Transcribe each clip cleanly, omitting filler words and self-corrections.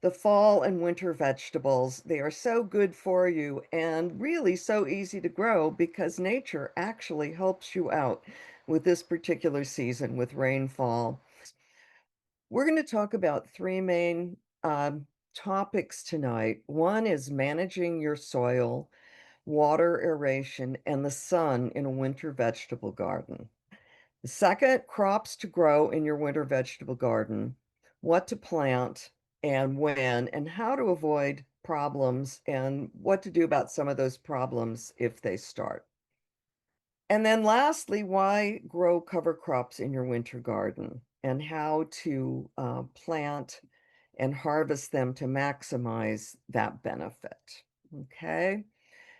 the fall and winter vegetables. They are so good for you and really so easy to grow because nature actually helps you out with this particular season with rainfall. We're going to talk about three main topics tonight. One is managing your soil, water aeration, and the sun in a winter vegetable garden. The second, crops to grow in your winter vegetable garden, what to plant and when, and how to avoid problems and what to do about some of those problems if they start. And then lastly, why grow cover crops in your winter garden and how to plant and harvest them to maximize that benefit. Okay.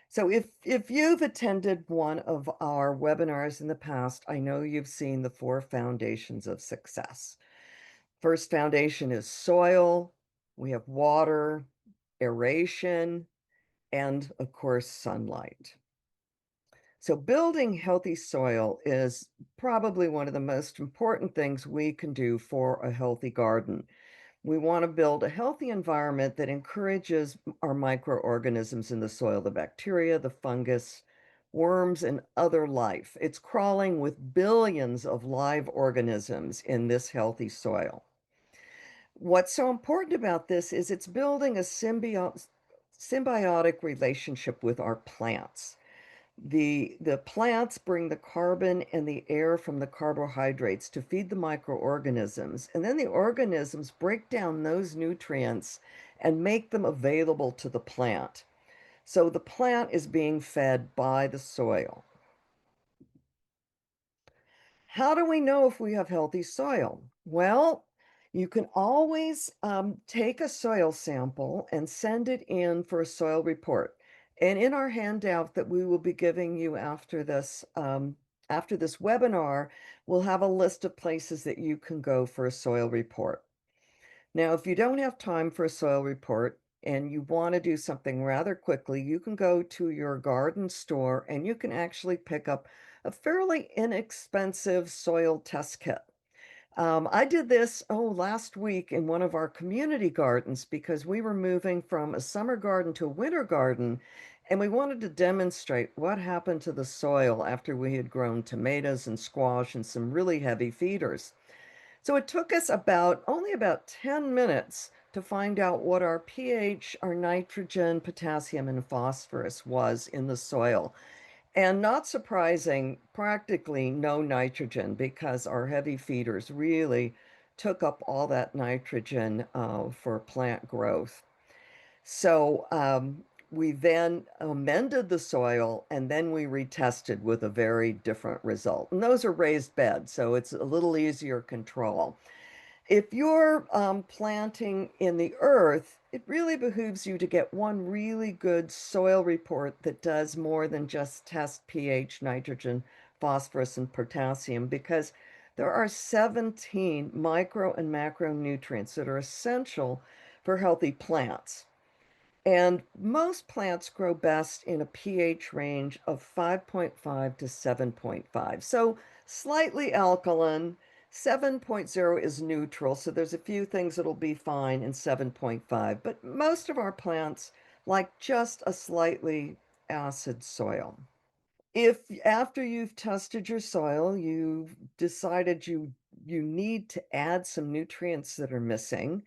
So if you've attended one of our webinars in the past, I know you've seen the four foundations of success. First foundation is soil. We have water, aeration, and of course, sunlight. So building healthy soil is probably one of the most important things we can do for a healthy garden. We want to build a healthy environment that encourages our microorganisms in the soil, the bacteria, the fungus, worms, and other life. It's crawling with billions of live organisms in this healthy soil. What's so important about this is it's building a symbiotic relationship with our plants. The plants bring the carbon and the air from the carbohydrates to feed the microorganisms, and then the organisms break down those nutrients and make them available to the plant. So the plant is being fed by the soil. How do we know if we have healthy soil? Well, you can always take a soil sample and send it in for a soil report. And in our handout that we will be giving you after this webinar, we'll have a list of places that you can go for a soil report. Now, if you don't have time for a soil report and you want to do something rather quickly, you can go to your garden store and you can actually pick up a fairly inexpensive soil test kit. I did this, last week in one of our community gardens because we were moving from a summer garden to a winter garden, and we wanted to demonstrate what happened to the soil after we had grown tomatoes and squash and some really heavy feeders. So it took us only about 10 minutes to find out what our pH, our nitrogen, potassium, and phosphorus was in the soil. And not surprising, practically no nitrogen because our heavy feeders really took up all that nitrogen for plant growth. So we then amended the soil and then we retested with a very different result. And those are raised beds, so it's a little easier control. If you're planting in the earth, it really behooves you to get one really good soil report that does more than just test pH, nitrogen, phosphorus, and potassium because there are 17 micro and macronutrients that are essential for healthy plants. And most plants grow best in a pH range of 5.5 to 7.5. So slightly alkaline. 7.0 is neutral, so there's a few things that'll be fine in 7.5, but most of our plants like just a slightly acid soil. If after you've tested your soil, you've decided you need to add some nutrients that are missing,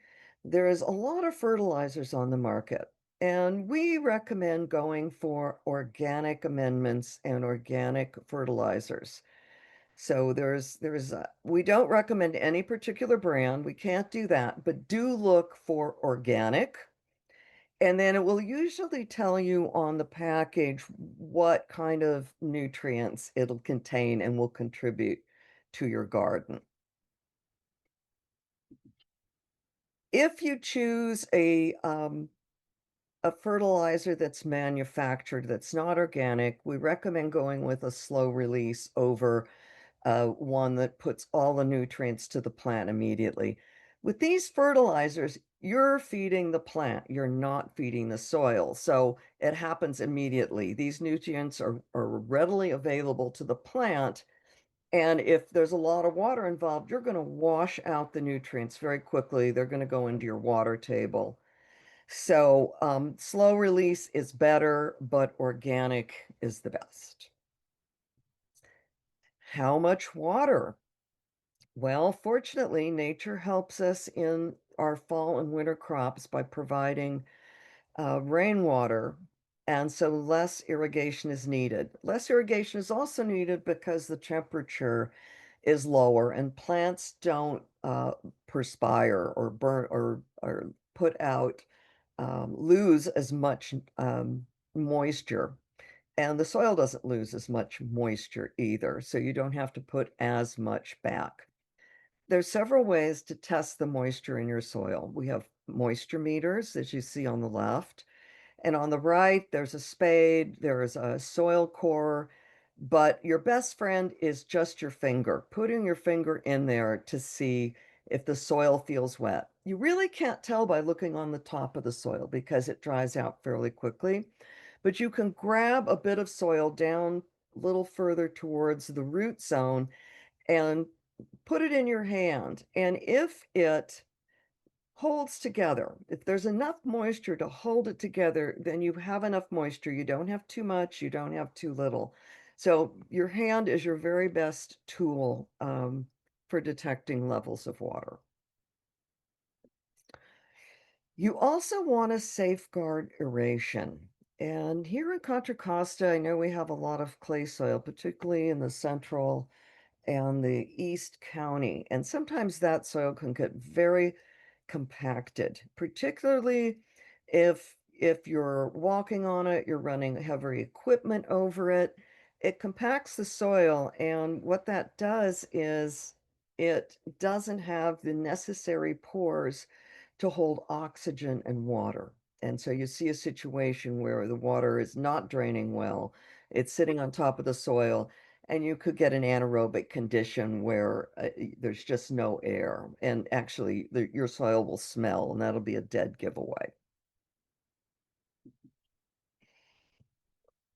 there is a lot of fertilizers on the market. And we recommend going for organic amendments and organic fertilizers. So we don't recommend any particular brand. We can't do that, but do look for organic. And then it will usually tell you on the package what kind of nutrients it'll contain and will contribute to your garden. If you choose a fertilizer that's manufactured, that's not organic, we recommend going with a slow release over one that puts all the nutrients to the plant immediately. With these fertilizers, you're feeding the plant, you're not feeding the soil. So it happens immediately. These nutrients are readily available to the plant. And if there's a lot of water involved, you're going to wash out the nutrients very quickly. They're going to go into your water table So slow release is better, but organic is the best. How much water? Well, fortunately, nature helps us in our fall and winter crops by providing rainwater, and so less irrigation is needed. Less irrigation is also needed because the temperature is lower and plants don't perspire or burn or put out lose as much moisture. And the soil doesn't lose as much moisture either, so you don't have to put as much back. There's several ways to test the moisture in your soil. We have moisture meters, as you see on the left, and on the right, there's a spade, there's a soil core, but your best friend is just your finger, putting your finger in there to see if the soil feels wet. You really can't tell by looking on the top of the soil because it dries out fairly quickly, but you can grab a bit of soil down a little further towards the root zone and put it in your hand. And if it holds together, if there's enough moisture to hold it together, then you have enough moisture. You don't have too much, you don't have too little. So your hand is your very best tool for detecting levels of water. You also want to safeguard aeration. And here in Contra Costa, I know we have a lot of clay soil, particularly in the central and the East County. And sometimes that soil can get very compacted, particularly if you're walking on it, you're running heavy equipment over it. It compacts the soil, and what that does is it doesn't have the necessary pores to hold oxygen and water. And so you see a situation where the water is not draining well, it's sitting on top of the soil, and you could get an anaerobic condition where there's just no air. And actually, your soil will smell, and that'll be a dead giveaway.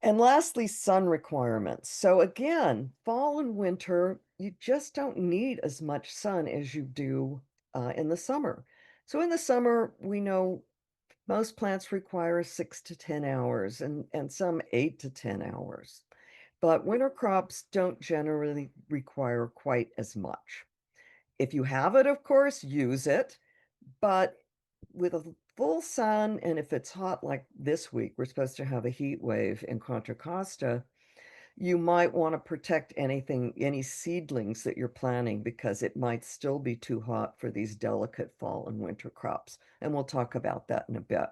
And lastly, sun requirements. So again, fall and winter, you just don't need as much sun as you do in the summer. So in the summer, we know most plants require 6 to 10 hours and some 8 to 10 hours. But winter crops don't generally require quite as much. If you have it, of course, use it. But with a full sun, and if it's hot like this week, we're supposed to have a heat wave in Contra Costa, you might want to protect anything, any seedlings that you're planting, because it might still be too hot for these delicate fall and winter crops. And we'll talk about that in a bit.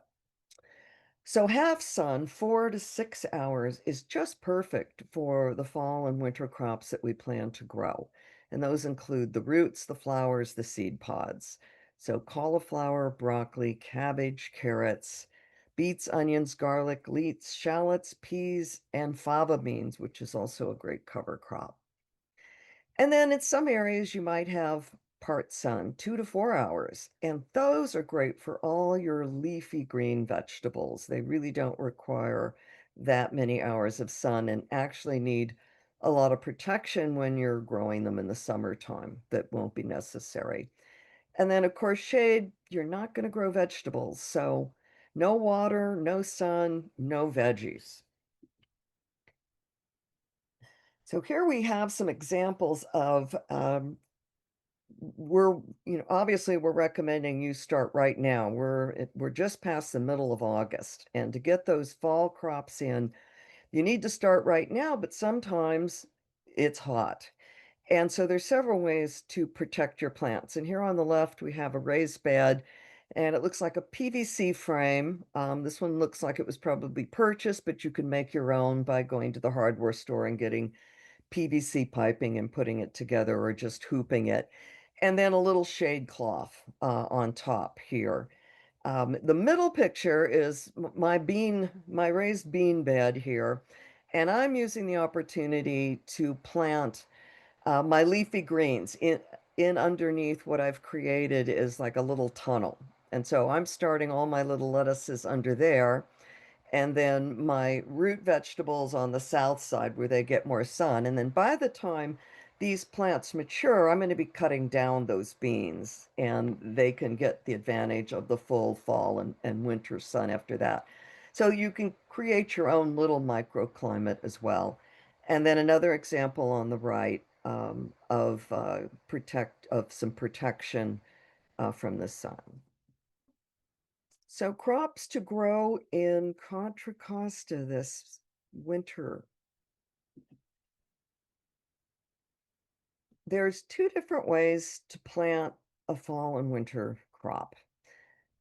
So half sun, 4 to 6 hours, is just perfect for the fall and winter crops that we plan to grow. And those include the roots, the flowers, the seed pods. So cauliflower, broccoli, cabbage, carrots, beets, onions, garlic, leeks, shallots, peas, and fava beans, which is also a great cover crop. And then in some areas, you might have part sun, 2 to 4 hours. And those are great for all your leafy green vegetables. They really don't require that many hours of sun and actually need a lot of protection when you're growing them in the summertime. That won't be necessary. And then, of course, shade, you're not going to grow vegetables. So no water, no sun, no veggies. So here we have some examples of we're obviously we're recommending you start right now. We're just past the middle of August, and to get those fall crops in, you need to start right now, but sometimes it's hot. And so there's several ways to protect your plants. And here on the left, we have a raised bed, and it looks like a PVC frame. This one looks like it was probably purchased, but you can make your own by going to the hardware store and getting PVC piping and putting it together or just hooping it. And then a little shade cloth on top here. The middle picture is my raised bean bed here. And I'm using the opportunity to plant my leafy greens in underneath what I've created is like a little tunnel. And so I'm starting all my little lettuces under there, and then my root vegetables on the south side where they get more sun. And then by the time these plants mature, I'm going to be cutting down those beans and they can get the advantage of the full fall and winter sun after that. So you can create your own little microclimate as well. And then another example on the right of some protection from the sun. So crops to grow in Contra Costa this winter. There's two different ways to plant a fall and winter crop.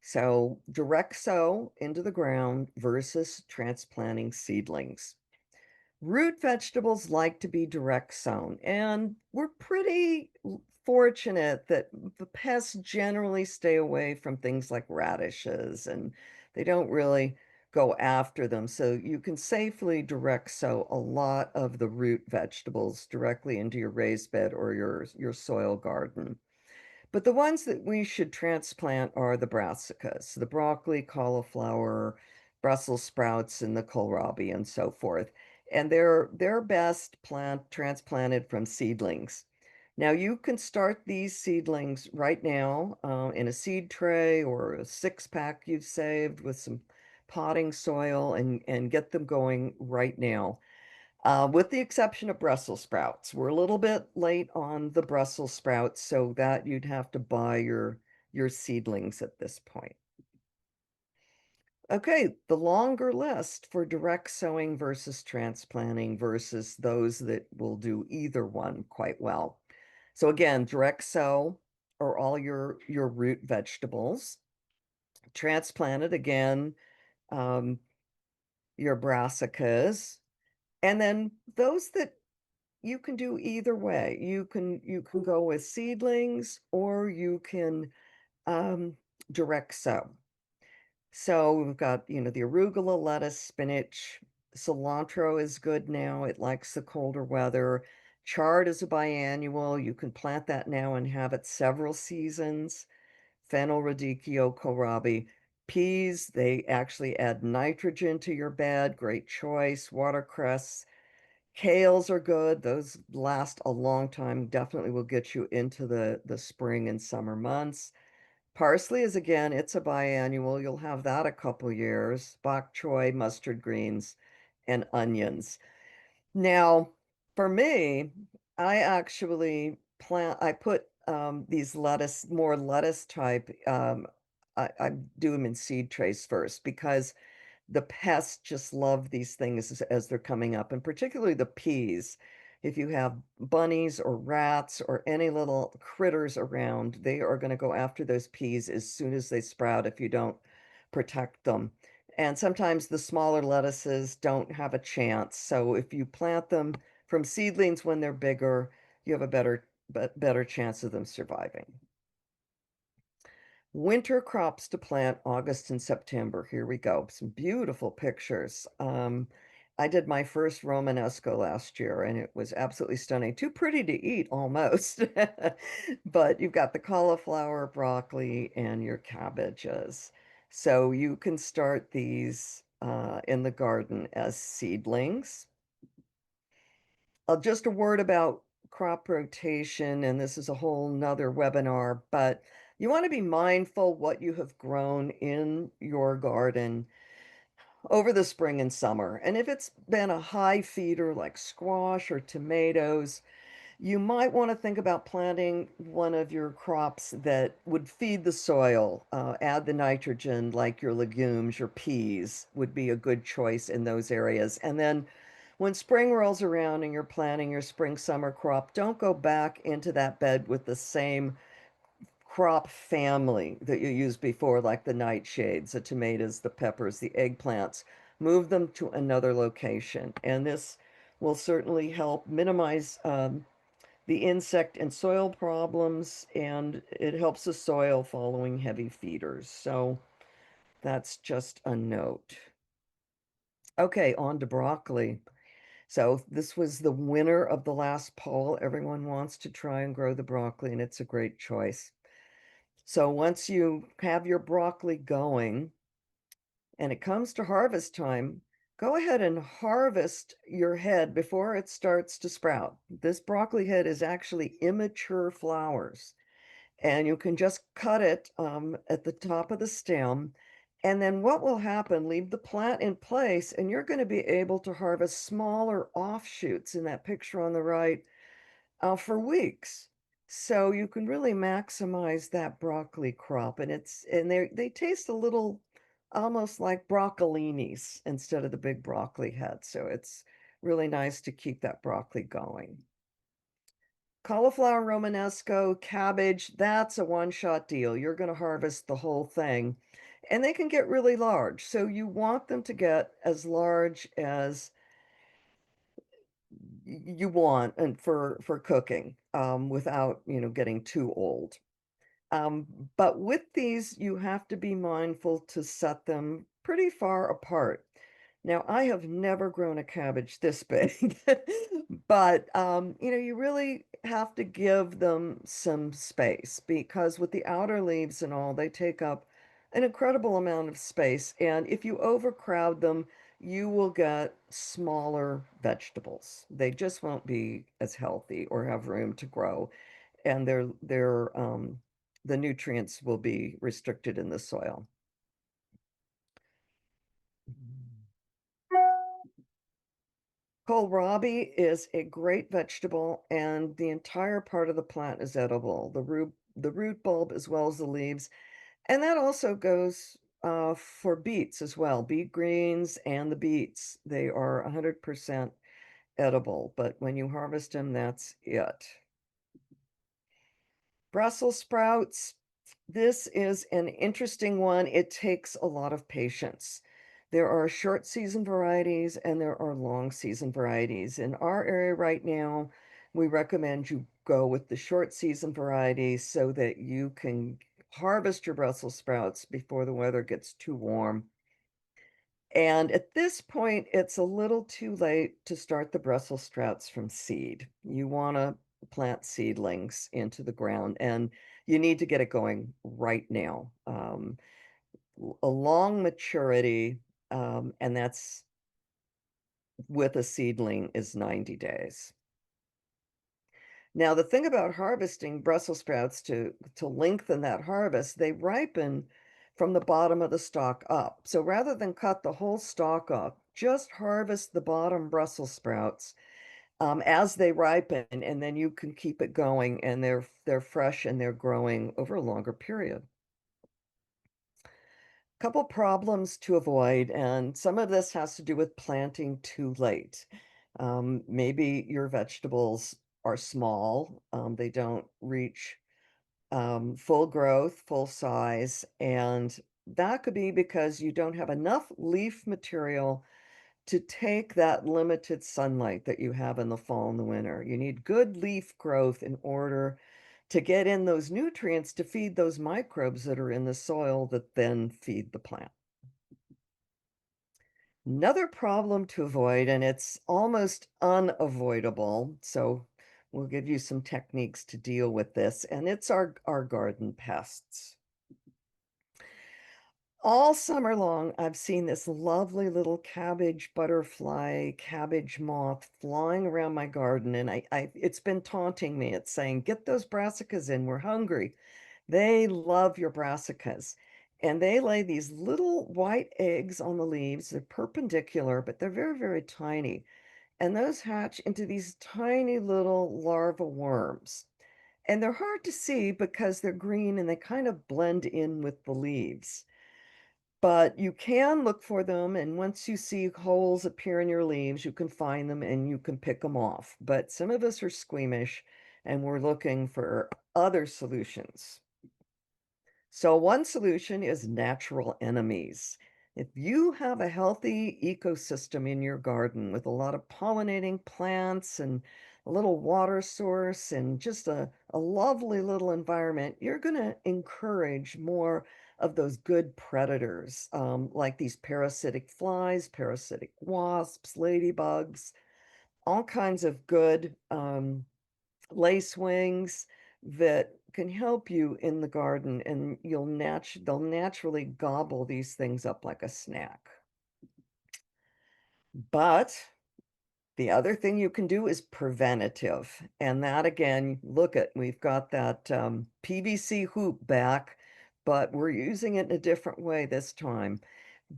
So direct sow into the ground versus transplanting seedlings. Root vegetables like to be direct sown, and we're pretty fortunate that the pests generally stay away from things like radishes and they don't really go after them. So you can safely direct sow a lot of the root vegetables directly into your raised bed or your soil garden. But the ones that we should transplant are the brassicas, the broccoli, cauliflower, Brussels sprouts, and the kohlrabi, and so forth. And they're best transplanted from seedlings. Now you can start these seedlings right now in a seed tray or a 6-pack you've saved with some potting soil and get them going right now with the exception of Brussels sprouts. We're a little bit late on the Brussels sprouts, so that you'd have to buy your seedlings at this point. Okay, the longer list for direct sowing versus transplanting versus those that will do either one quite well. So again, direct sow are all your root vegetables. Transplanted again, um, your brassicas, and then those that you can do either way. You can go with seedlings or you can um, direct sow. So we've got, the arugula, lettuce, spinach, cilantro is good now. It likes the colder weather. Chard is a biannual. You can plant that now and have it several seasons. Fennel, radicchio, kohlrabi. Peas, they actually add nitrogen to your bed. Great choice. Watercress. Kales are good. Those last a long time. Definitely will get you into the spring and summer months. Parsley is again, it's a biannual. You'll have that a couple years. Bok choy, mustard greens, and onions. Now, for me, I actually I put these more lettuce type, I do them in seed trays first because the pests just love these things as they're coming up, and particularly the peas. If you have bunnies or rats or any little critters around, they are going to go after those peas as soon as they sprout if you don't protect them. And sometimes the smaller lettuces don't have a chance. So if you plant them from seedlings when they're bigger, you have a better chance of them surviving. Winter crops to plant August and September. Here we go. Some beautiful pictures. I did my first Romanesco last year and it was absolutely stunning. Too pretty to eat almost. But you've got the cauliflower, broccoli, and your cabbages. So you can start these in the garden as seedlings. Just a word about crop rotation, and this is a whole nother webinar, but you want to be mindful what you have grown in your garden over the spring and summer. And if it's been a high feeder like squash or tomatoes, you might want to think about planting one of your crops that would feed the soil, add the nitrogen, like your legumes, your peas would be a good choice in those areas. And then when spring rolls around and you're planting your spring summer crop, don't go back into that bed with the same crop family that you used before, like the nightshades, the tomatoes, the peppers, the eggplants. Move them to another location. And this will certainly help minimize the insect and soil problems, and it helps the soil following heavy feeders. So that's just a note. Okay, on to broccoli. So this was the winner of the last poll. Everyone wants to try and grow the broccoli, and it's a great choice. So once you have your broccoli going and it comes to harvest time, go ahead and harvest your head before it starts to sprout. This broccoli head is actually immature flowers, and you can just cut it at the top of the stem. And then what will happen, leave the plant in place, and you're going to be able to harvest smaller offshoots in that picture on the right for weeks. So you can really maximize that broccoli crop, and they taste a little almost like broccolinis instead of the big broccoli head. So it's really nice to keep that broccoli going. Cauliflower Romanesco, cabbage, that's a one-shot deal. You're going to harvest the whole thing. And they can get really large. So you want them to get as large as you want and for cooking without, getting too old. Um, but with these, you have to be mindful to set them pretty far apart. Now, I have never grown a cabbage this big, but you really have to give them some space because with the outer leaves and all, they take up an incredible amount of space. And if you overcrowd them, you will get smaller vegetables. They just won't be as healthy or have room to grow, and the nutrients will be restricted in the soil. Kohlrabi is a great vegetable, and the entire part of the plant is edible. The root bulb as well as the leaves, and that also goes for beets as well. Beet greens and the beets, they are 100% edible, but when you harvest them, that's it. Brussels sprouts, this is an interesting one. It takes a lot of patience. There are short season varieties and there are long season varieties. In our area right now, we recommend you go with the short season varieties so that you can harvest your Brussels sprouts before the weather gets too warm. And at this point, it's a little too late to start the Brussels sprouts from seed. You want to plant seedlings into the ground, and you need to get it going right now. A long maturity, and that's with a seedling, is 90 days. Now, the thing about harvesting Brussels sprouts to lengthen that harvest, they ripen from the bottom of the stalk up. So rather than cut the whole stalk up, just harvest the bottom Brussels sprouts as they ripen, and then you can keep it going, and they're fresh and they're growing over a longer period. Couple problems to avoid, and some of this has to do with planting too late. Maybe your vegetables are small, they don't reach full growth, full size, and that could be because you don't have enough leaf material to take that limited sunlight that you have in the fall and the winter. You need good leaf growth in order to get in those nutrients to feed those microbes that are in the soil that then feed the plant. Another problem to avoid, and it's almost unavoidable, so we'll give you some techniques to deal with this, and it's our garden pests. All summer long, I've seen this lovely little cabbage butterfly, cabbage moth flying around my garden, and it's been taunting me. It's saying, "Get those brassicas in, we're hungry." They love your brassicas, and they lay these little white eggs on the leaves. They're perpendicular, but they're very, very tiny, and those hatch into these tiny little larva worms. And they're hard to see because they're green and they kind of blend in with the leaves. But you can look for them, and once you see holes appear in your leaves, you can find them and you can pick them off. But some of us are squeamish and we're looking for other solutions. So one solution is natural enemies. If you have a healthy ecosystem in your garden with a lot of pollinating plants and a little water source and just a lovely little environment, you're going to encourage more of those good predators, like these parasitic flies, parasitic wasps, ladybugs, all kinds of good lacewings that can help you in the garden, and they'll naturally gobble these things up like a snack. But the other thing you can do is preventative. And that again, look at, we've got that PVC hoop back, but we're using it in a different way this time.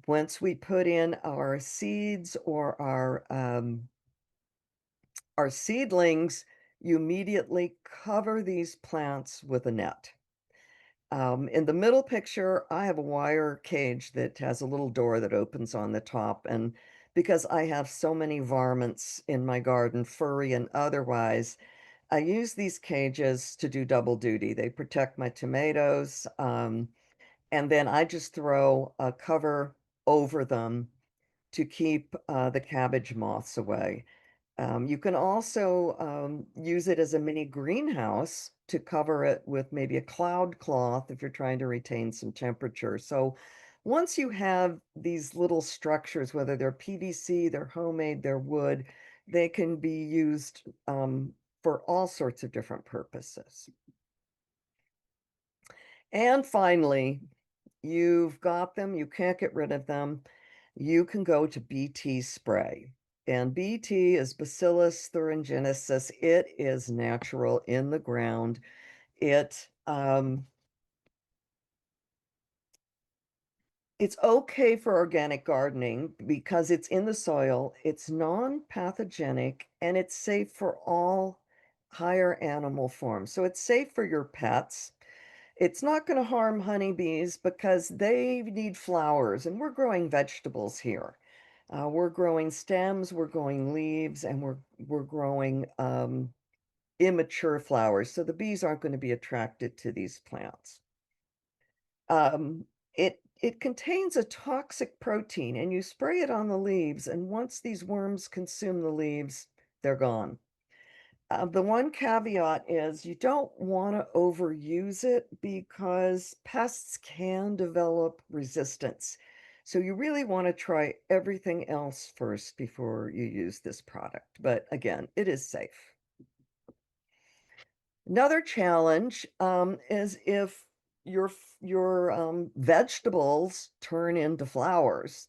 Once we put in our seeds or our seedlings, you immediately cover these plants with a net. In the middle picture, I have a wire cage that has a little door that opens on the top. And because I have so many varmints in my garden, furry and otherwise, I use these cages to do double duty. They protect my tomatoes, and then I just throw a cover over them to keep the cabbage moths away. You can also use it as a mini greenhouse to cover it with maybe a cloud cloth if you're trying to retain some temperature. So once you have these little structures, whether they're PVC, they're homemade, they're wood, they can be used for all sorts of different purposes. And finally, you've got them, you can't get rid of them. You can go to BT spray. And BT is Bacillus thuringiensis. It is natural in the ground. It's okay for organic gardening because it's in the soil, it's non-pathogenic, and it's safe for all higher animal forms. So it's safe for your pets. It's not going to harm honeybees because they need flowers, and we're growing vegetables here. We're growing stems, we're growing leaves, and we're growing immature flowers. So the bees aren't going to be attracted to these plants. It contains a toxic protein, and you spray it on the leaves, and once these worms consume the leaves, they're gone. The one caveat is you don't want to overuse it because pests can develop resistance. So you really want to try everything else first before you use this product. But again, it is safe. Another challenge is if your vegetables turn into flowers.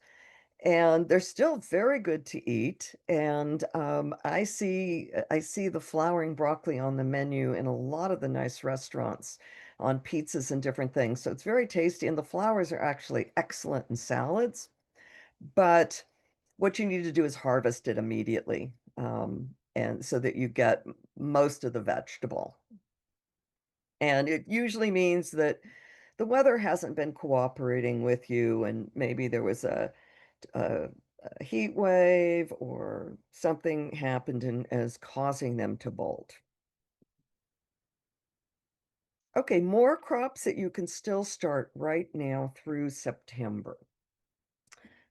And they're still very good to eat, and, I see the flowering broccoli on the menu in a lot of the nice restaurants, on pizzas and different things, so it's very tasty, and the flowers are actually excellent in salads, but what you need to do is harvest it immediately, and so that you get m most of the vegetable, and it usually means that the weather hasn't been cooperating with you, and maybe there was a, a heat wave or something happened and is causing them to bolt. Okay, more crops that you can still start right now through September.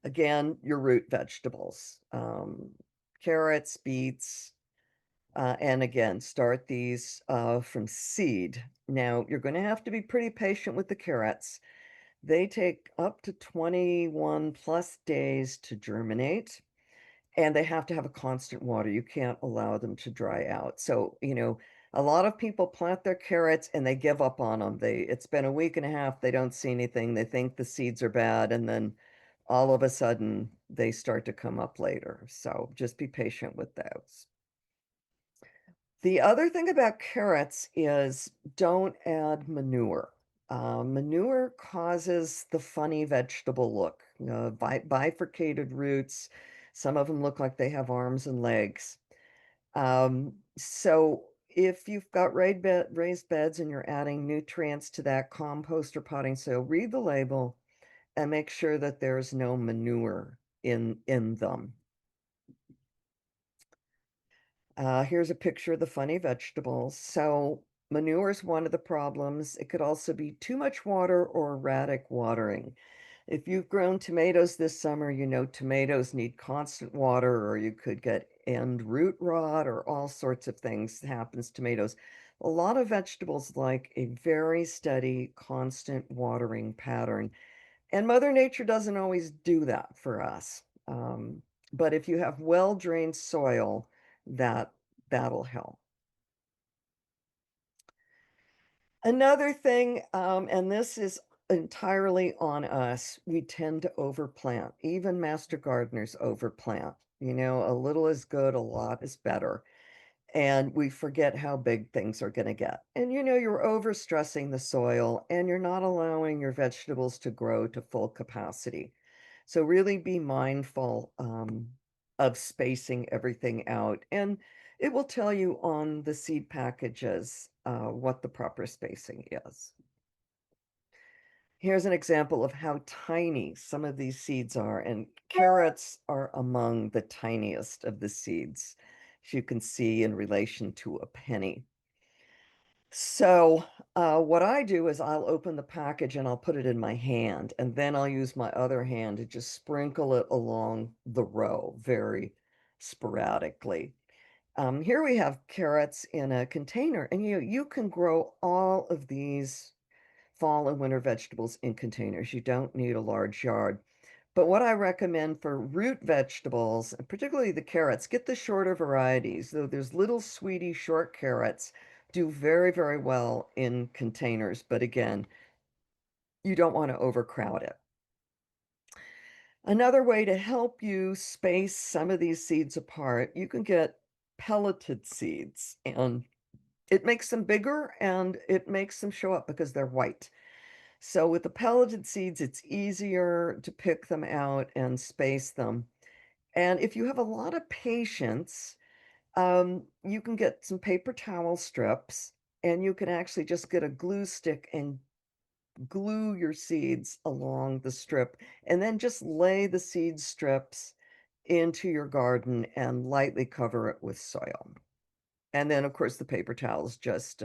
Again, your root vegetables, carrots, beets, and again, start these from seed. Now, you're going to have to be pretty patient with the carrots. They take up to 21 plus days to germinate. And they have to have a constant water. You can't allow them to dry out. So, a lot of people plant their carrots and they give up on them. It's been a week and a half, they don't see anything. They think the seeds are bad, and then all of a sudden they start to come up later. So just be patient with those. The other thing about carrots is don't add manure. Manure causes the funny vegetable look, bifurcated roots. Some of them look like they have arms and legs. So if you've got raised beds and you're adding nutrients to that compost or potting soil, read the label and make sure that there's no manure in them. Here's a picture of the funny vegetables. So manure is one of the problems. It could also be too much water or erratic watering. If you've grown tomatoes this summer, you know tomatoes need constant water, or you could get end root rot or all sorts of things happens to tomatoes. A lot of vegetables like a very steady, constant watering pattern. And Mother Nature doesn't always do that for us. But if you have well-drained soil, that that'll help. Another thing, and this is entirely on us. We tend to overplant. Even master gardeners overplant. You know, a little is good, a lot is better. And we forget how big things are going to get. And you know, you're overstressing the soil and you're not allowing your vegetables to grow to full capacity. So really be mindful of spacing everything out. And it will tell you on the seed packages what the proper spacing is. Here's an example of how tiny some of these seeds are, and carrots are among the tiniest of the seeds, as you can see in relation to a penny. So, what I do is I'll open the package and I'll put it in my hand, and then I'll use my other hand to just sprinkle it along the row very sporadically. Here we have carrots in a container, and you can grow all of these fall and winter vegetables in containers. You don't need a large yard. But what I recommend for root vegetables, and particularly the carrots, get the shorter varieties. Though there's little sweetie short carrots, do very, very well in containers. But again, you don't want to overcrowd it. Another way to help you space some of these seeds apart, you can get pelleted seeds, and it makes them bigger and it makes them show up because they're white. So with the pelleted seeds, it's easier to pick them out and space them. And if you have a lot of patience, you can get some paper towel strips and you can actually just get a glue stick and glue your seeds along the strip and then just lay the seed strips into your garden and lightly cover it with soil. And then, of course, the paper towels just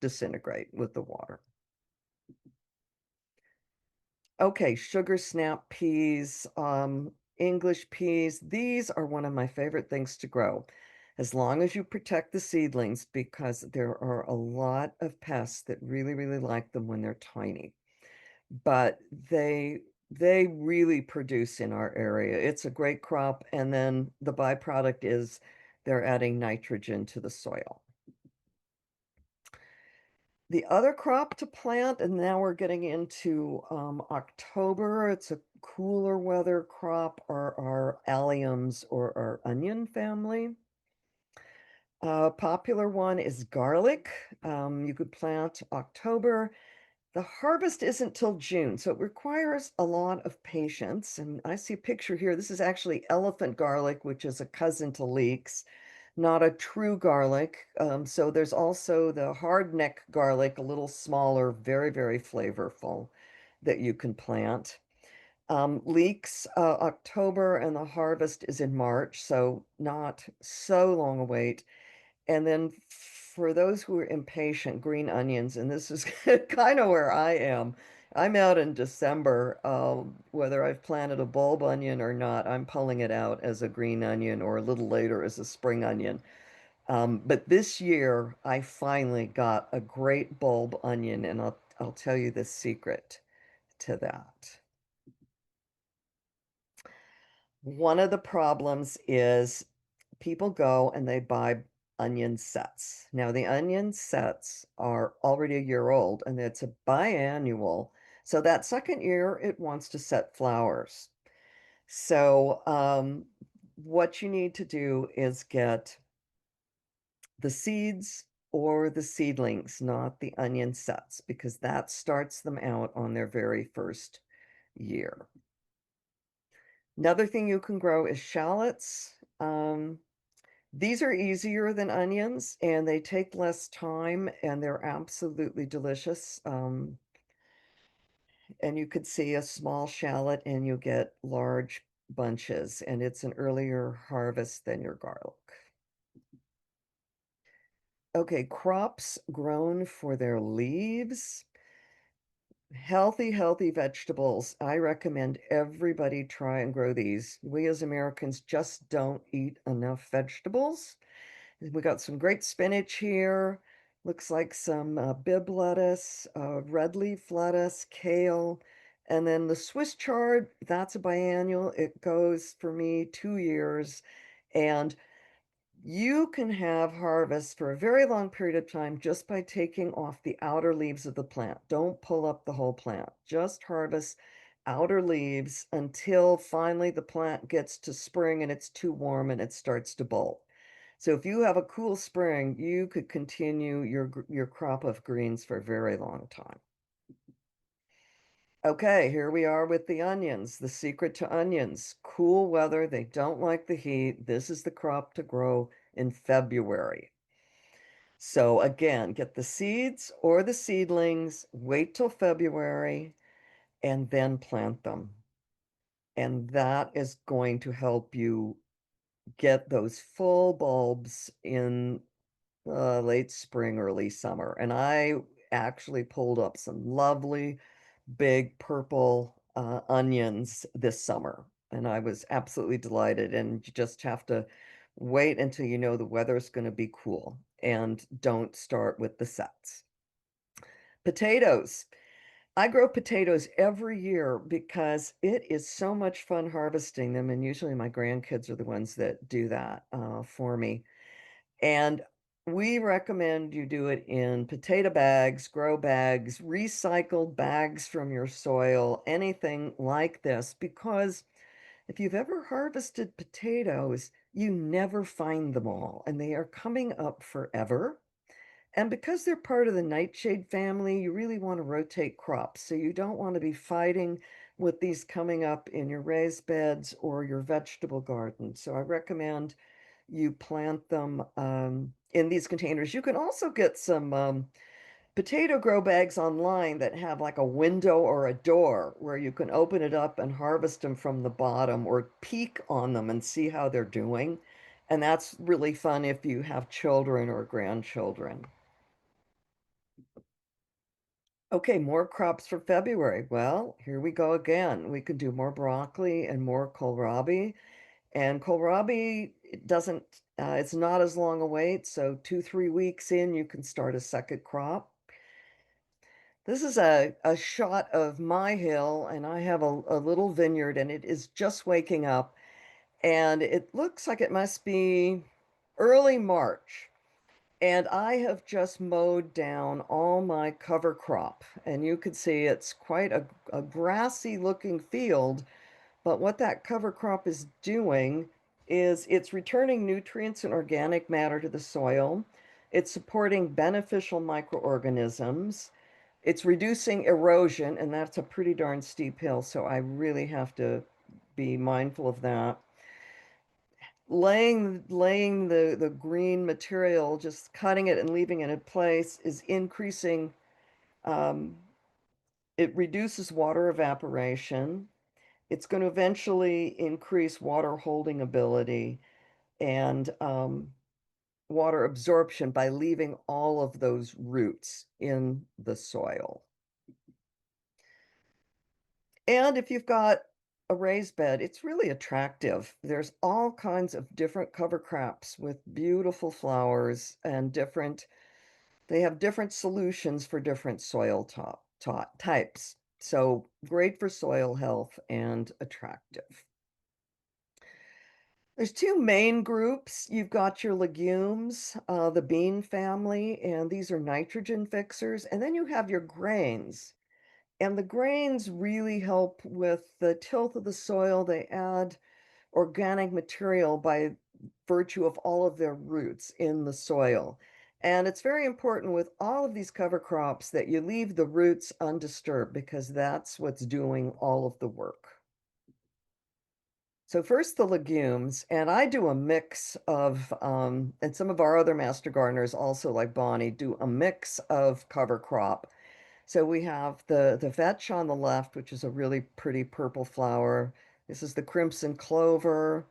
disintegrate with the water. Okay, sugar snap peas, English peas. These are one of my favorite things to grow, as long as you protect the seedlings, because there are a lot of pests that really, really like them when they're tiny. But they really produce in our area. It's a great crop, and then the byproduct is they're adding nitrogen to the soil. The other crop to plant, and now we're getting into October, it's a cooler weather crop, are our alliums or our onion family. Popular one is garlic. You could plant October. The harvest isn't till June, so it requires a lot of patience. And I see a picture here. This is actually elephant garlic, which is a cousin to leeks, not a true garlic. So there's also the hardneck garlic, a little smaller, very, very flavorful, that you can plant. Leeks, October, and the harvest is in March, so not so long a wait. And then for those who are impatient, green onions, and this is kind of where I am. I'm out in December, whether I've planted a bulb onion or not, I'm pulling it out as a green onion or a little later as a spring onion. But this year, I finally got a great bulb onion, and I'll tell you the secret to that. One of the problems is people go and they buy onion sets. Now, the onion sets are already a year old and it's a biannual. So that second year, it wants to set flowers. So, what you need to do is get the seeds or the seedlings, not the onion sets, because that starts them out on their very first year. Another thing you can grow is shallots. These are easier than onions and they take less time and they're absolutely delicious. And you could see a small shallot and you get large bunches, and it's an earlier harvest than your garlic. Okay, crops grown for their leaves. Healthy vegetables. I recommend everybody try and grow these. We as Americans just don't eat enough vegetables. We got some great spinach here. Looks like some Bib lettuce, red leaf lettuce, kale, and then the Swiss chard, that's a biannual. It goes for me 2 years. And You can have harvest for a very long period of time just by taking off the outer leaves of the plant. Don't pull up the whole plant. Just harvest outer leaves until finally the plant gets to spring and it's too warm and it starts to bolt. So if you have a cool spring, you could continue your crop of greens for a very long time. Okay, here we are with the onions. The secret to onions: cool weather. They don't like the heat. This is the crop to grow in February. So again, get the seeds or the seedlings, wait till February, and then plant them. And that is going to help you get those full bulbs in late spring, early summer. And I actually pulled up some lovely big purple onions this summer, and I was absolutely delighted. And you just have to wait until you know the weather's going to be cool and don't start with the sets. Potatoes. I grow potatoes every year because it is so much fun harvesting them, and usually my grandkids are the ones that do that for me. And we recommend you do it in potato bags, grow bags, recycled bags from your soil, anything like this, because if you've ever harvested potatoes, you never find them all, and they are coming up forever. And because they're part of the nightshade family, you really want to rotate crops. So you don't want to be fighting with these coming up in your raised beds or your vegetable garden. So I recommend you plant them in these containers. You can also get some potato grow bags online that have like a window or a door where you can open it up and harvest them from the bottom or peek on them and see how they're doing. And that's really fun if you have children or grandchildren. Okay, more crops for February. Well, here we go again. We could do more broccoli and more kohlrabi. And kohlrabi, it doesn't, it's not as long a wait. So 2, 3 weeks in, you can start a second crop. This is a shot of my hill, and I have a little vineyard, and it is just waking up. And it looks like it must be early March. And I have just mowed down all my cover crop. And you can see it's quite a grassy looking field. But what that cover crop is doing is it's returning nutrients and organic matter to the soil. It's supporting beneficial microorganisms. It's reducing erosion, and that's a pretty darn steep hill. So I really have to be mindful of that. Laying the green material, just cutting it and leaving it in place, is increasing, um, it reduces water evaporation. It's going to eventually increase water holding ability and water absorption by leaving all of those roots in the soil. And if you've got a raised bed, it's really attractive. There's all kinds of different cover crops with beautiful flowers and they have different solutions for different soil types. So great for soil health and attractive. There's two main groups. You've got your legumes, the bean family, and these are nitrogen fixers. And then you have your grains. And the grains really help with the tilth of the soil. They add organic material by virtue of all of their roots in the soil. And it's very important with all of these cover crops that you leave the roots undisturbed because that's what's doing all of the work. So first the legumes, and I do a mix of, and some of our other master gardeners also like Bonnie do a mix of cover crop. So we have the vetch on the left, which is a really pretty purple flower. This is the crimson clover,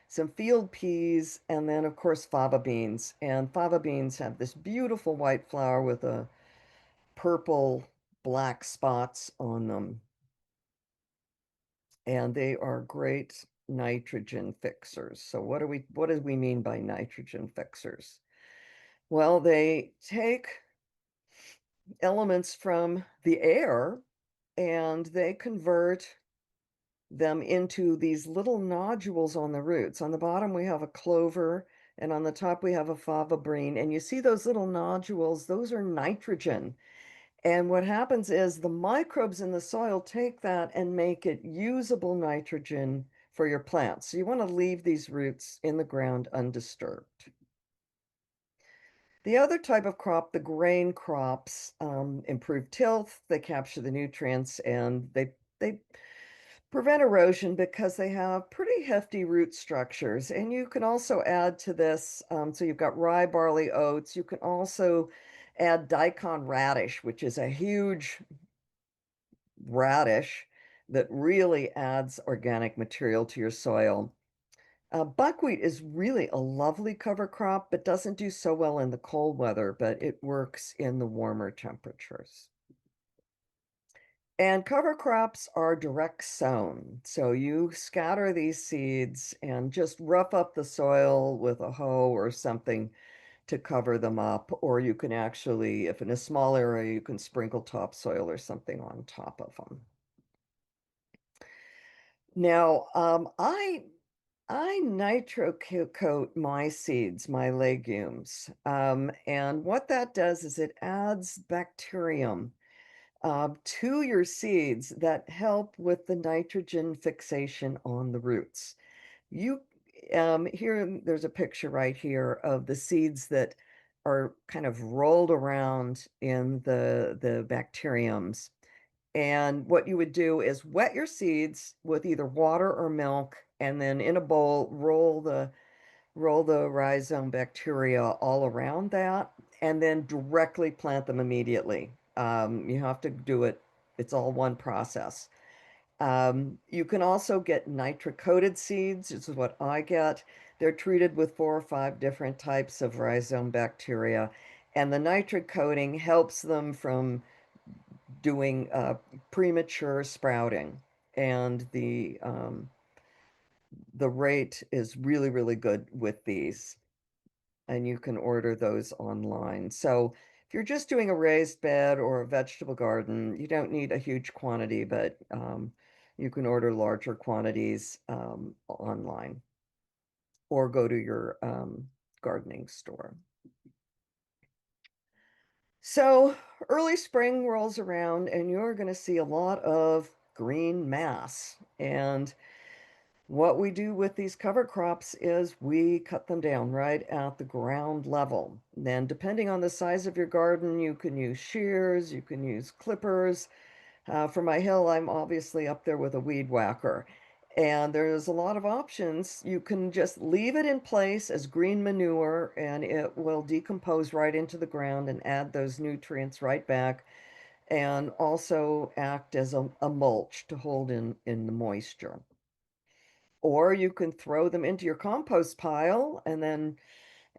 some field peas, and then of course fava beans. And fava beans have this beautiful white flower with a purple black spots on them. And they are great nitrogen fixers. So what do we mean by nitrogen fixers? Well, they take elements from the air and they convert them into these little nodules on the roots. On the bottom, we have a clover, and on the top we have a fava bean, and you see those little nodules, those are nitrogen. And what happens is the microbes in the soil take that and make it usable nitrogen for your plants. So you want to leave these roots in the ground undisturbed. The other type of crop, the grain crops, improve tilth, they capture the nutrients, and they prevent erosion because they have pretty hefty root structures. And you can also add to this, so you've got rye, barley, oats. You can also add daikon radish, which is a huge radish that really adds organic material to your soil. Buckwheat is really a lovely cover crop, but doesn't do so well in the cold weather, but it works in the warmer temperatures. And cover crops are direct sown. So you scatter these seeds and just rough up the soil with a hoe or something to cover them up. Or you can actually, if in a small area, you can sprinkle topsoil or something on top of them. Now, I nitro coat my seeds, my legumes. And what that does is it adds bacterium to your seeds that help with the nitrogen fixation on the roots. You here there's a picture right here of the seeds that are kind of rolled around in the bacteriums. And what you would do is wet your seeds with either water or milk, and then in a bowl, roll the rhizome bacteria all around that, and then directly plant them immediately. You have to do it, it's all one process. You can also get nitrocoated seeds. This is what I get. They're treated with 4 or 5 different types of rhizome bacteria, and the nitric coating helps them from doing premature sprouting. And the rate is really, really good with these, and you can order those online. So if you're just doing a raised bed or a vegetable garden, you don't need a huge quantity, but you can order larger quantities online or go to your gardening store. So early spring rolls around and you're going to see a lot of green mass. And what we do with these cover crops is we cut them down right at the ground level. Then, depending on the size of your garden, you can use shears, you can use clippers. For my hill, I'm obviously up there with a weed whacker. And there's a lot of options. You can just leave it in place as green manure and it will decompose right into the ground and add those nutrients right back, and also act as a mulch to hold in the moisture. Or you can throw them into your compost pile and then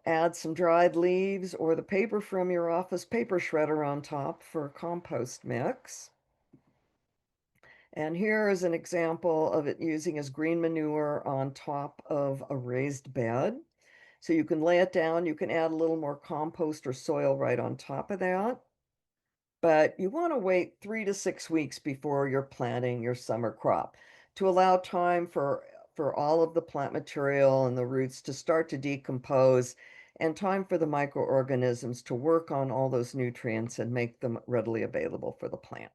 add some dried leaves or the paper from your office paper shredder on top for a compost mix. And here is an example of it using as green manure on top of a raised bed. So you can lay it down, you can add a little more compost or soil right on top of that. But you want to wait 3 to 6 weeks before you're planting your summer crop to allow time for all of the plant material and the roots to start to decompose, and time for the microorganisms to work on all those nutrients and make them readily available for the plant.